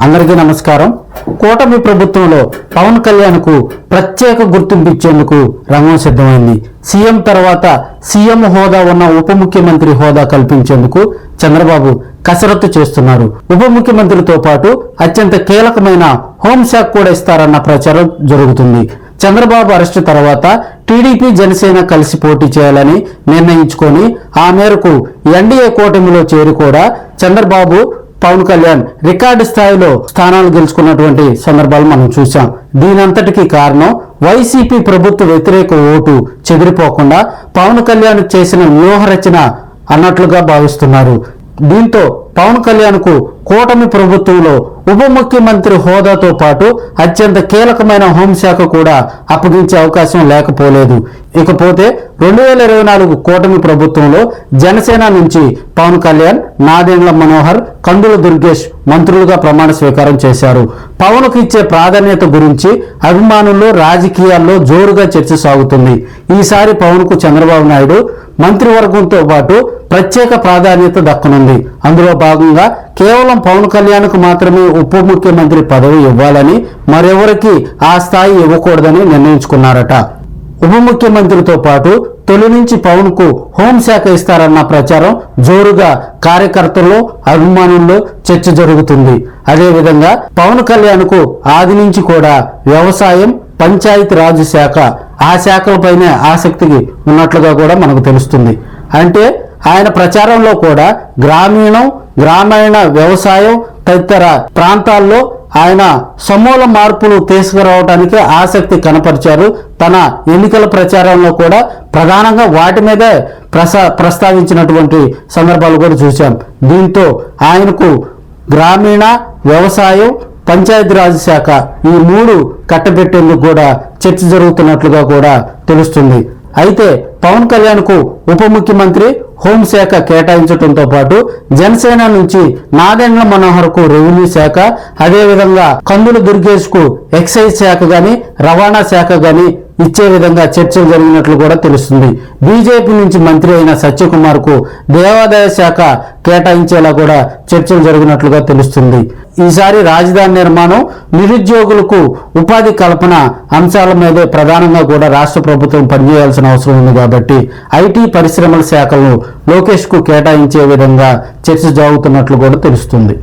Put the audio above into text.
అందరికీ నమస్కారం. కూటమి ప్రభుత్వంలో పవన్ కళ్యాణ్ కు ప్రత్యేక గుర్తింపు ఇచ్చేందుకు రంగం సిద్ధమైంది. సీఎం తర్వాత సీఎం హోదా ఉన్న ఉప ముఖ్యమంత్రి హోదా కల్పించేందుకు చంద్రబాబు కసరత్తు చేస్తున్నారు. ఉప ముఖ్యమంత్రితో పాటు అత్యంత కీలకమైన హోంశాఖ కూడా ఇస్తారన్న ప్రచారం జరుగుతుంది. చంద్రబాబు అరెస్టు తర్వాత టీడీపీ జనసేన కలిసి పోటీ చేయాలని నిర్ణయించుకొని ఆ మేరకు ఎన్డీఏ కూటమిలో చేరి కూడా చంద్రబాబు పవన్ కళ్యాణ్ రికార్డు స్థాయిలో స్థానాలు గెలుచుకున్నటువంటి సందర్భాలు మనం చూసాం. దీనంతటికీ కారణం వైసీపీ ప్రభుత్వ వ్యతిరేక ఓటు చెదిరిపోకుండా పవన్ కళ్యాణ్ చేసిన వ్యూహరచన అన్నట్లుగా భావిస్తున్నారు. దీంతో పవన్ కళ్యాణ్ కు కూటమి ప్రభుత్వంలో ఉప ముఖ్యమంత్రి హోదాతో పాటు అత్యంత కీలకమైన హోంశాఖ కూడా అప్పగించే అవకాశం లేకపోలేదు. ఇకపోతే 2024 కూటమి ప్రభుత్వంలో జనసేన నుంచి పవన్ కళ్యాణ్, నాదెండ్ల మనోహర్, కందుల దుర్గేష్ మంత్రులుగా ప్రమాణ స్వీకారం చేశారు. పవన్ కు ఇచ్చే ప్రాధాన్యత గురించి అభిమానుల్లో రాజకీయాల్లో జోరుగా చర్చ సాగుతుంది. ఈసారి పవన్ కు చంద్రబాబు నాయుడు మంత్రివర్గంతో పాటు ప్రత్యేక ప్రాధాన్యత దక్కనుంది. అందులో భాగంగా కేవలం పవన్ కళ్యాణ్ కు మాత్రమే ఉప ముఖ్యమంత్రి పదవి ఇవ్వాలని, మరెవరికి ఆ స్థాయి ఇవ్వకూడదని నిర్ణయించుకున్నారట. ఉప ముఖ్యమంత్రితో పాటు తొలి నుంచి పవన్ కు హోంశాఖ ఇస్తారన్న ప్రచారం జోరుగా కార్యకర్తల్లో అభిమానుల్లో చర్చ జరుగుతుంది. అదేవిధంగా పవన్ కళ్యాణ్ కు ఆది నుంచి కూడా వ్యవసాయం, పంచాయతీ రాజ్ శాఖ, ఆ శాఖలపైనే ఆసక్తికి ఉన్నట్లుగా కూడా మనకు తెలుస్తుంది. అంటే ఆయన ప్రచారంలో కూడా గ్రామీణ వ్యవసాయం తదితర ప్రాంతాల్లో ఆయన సమూల మార్పులు తీసుకురావడానికి ఆసక్తి కనపరిచారు. తన ఎన్నికల ప్రచారంలో కూడా ప్రధానంగా వాటి మీదే ప్రస్తావించినటువంటి సందర్భాలు కూడా చూశాం. దీంతో ఆయనకు గ్రామీణ వ్యవసాయం, పంచాయతీరాజ్ శాఖ ఈ 3 కట్టబెట్టేందుకు కూడా చర్చ జరుగుతున్నట్లుగా కూడా తెలుస్తుంది. అయితే పవన్ కళ్యాణ్ కు ఉప ముఖ్యమంత్రి హోంశాఖ కేటాయించడంతో పాటు జనసేన నుంచి నాదెండ్ల మనోహర్ కు రెవెన్యూ శాఖ, అదేవిధంగా కందుల దుర్గేష్ కు ఎక్సైజ్ శాఖ గాని, రవాణా శాఖ గాని ఇచ్చే విధంగా చర్చలు జరిగినట్లు కూడా తెలుస్తుంది. బీజేపీ నుంచి మంత్రి అయిన సత్యకుమార్ కు దేవాదాయ శాఖ కేటాయించేలా కూడా చర్చలు జరిగినట్లుగా తెలుస్తుంది. ఈసారి రాజధాని నిర్మాణం, నిరుద్యోగులకు ఉపాధి కల్పన అంశాల మీదే ప్రధానంగా కూడా రాష్ట్ర ప్రభుత్వం పనిచేయాల్సిన అవసరం ఉంది. కాబట్టి ఐటీ పరిశ్రమల శాఖలను లోకేష్ కు కేటాయించే విధంగా చర్చ జరుగుతున్నట్లు కూడా తెలుస్తుంది.